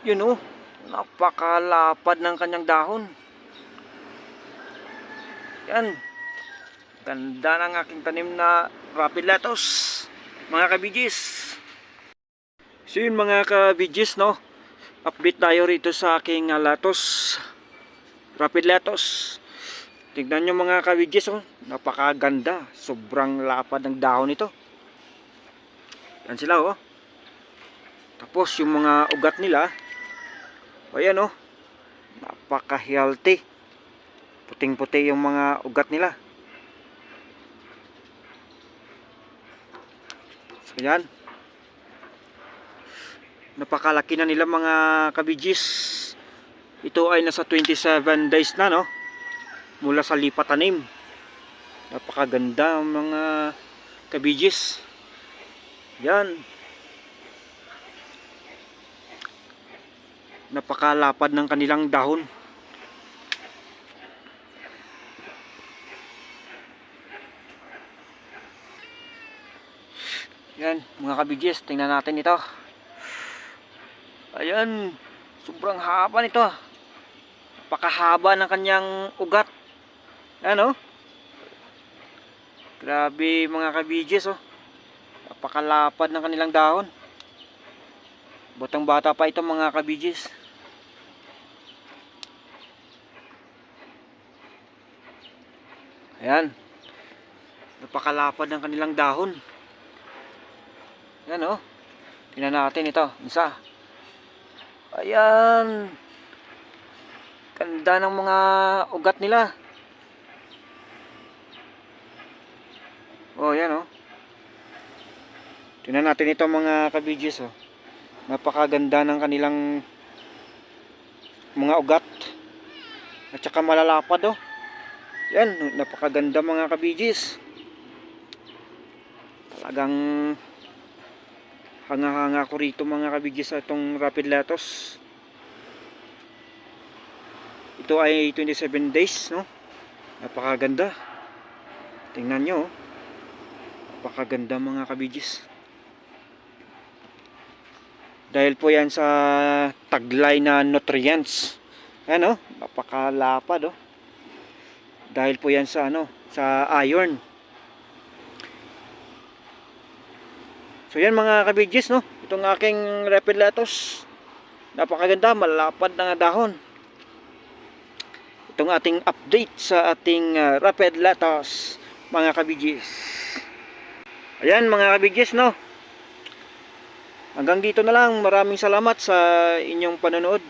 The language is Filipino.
Yun oh, napakalapad ng kanyang dahon. Yan, ganda ng aking tanim na rapid lettuce, mga kabigis. So yun mga kabigis, no, update tayo rito sa aking lettuce, rapid lettuce. Tignan nyo mga kabigis, oh, napakaganda, sobrang lapad ng dahon nito. Yan sila oh. Tapos yung mga ugat nila, ayan oh, napaka healthy, puting puti yung mga ugat nila. So yan, napakalaki na nila mga kabigis. Ito ay nasa 27 days na, no, mula sa lipat tanim. Napakaganda mga kabigis. Yan, napakalapad ng kanilang dahon. Yan mga kabigis, tingnan natin ito. Ayan, sobrang haba nito. Napakahaba ng kanyang ugat. Ano? Grabe mga kabigis oh. Napakalapad ng kanilang dahon. Batang bata pa ito mga kabigis. Ayan, napakalapad ng kanilang dahon. Ayan oh, tingnan natin ito, isa. Ayan, ganda ng mga ugat nila. Oh, ayan oh, tingnan natin ito mga kabigis oh. Napakaganda ng kanilang mga ugat. At saka malalapad oh. Yan, napakaganda mga kabigis. Talagang hanga-hanga ko rito mga kabigis sa itong rapid lettuce. Ito ay 27 days, no? Napakaganda. Tingnan nyo, oh. Napakaganda mga kabigis. Dahil po yan sa taglay na nutrients. Ano? Napakalapad, oh. Dahil po yan sa ano, sa iron. So yan mga kabigis, no, itong aking rapid lettuce, napakaganda, malapad na dahon. Itong ating update sa ating rapid lettuce mga kabigis. Ayan mga kabigis, no, hanggang dito na lang. Maraming salamat sa inyong panonood.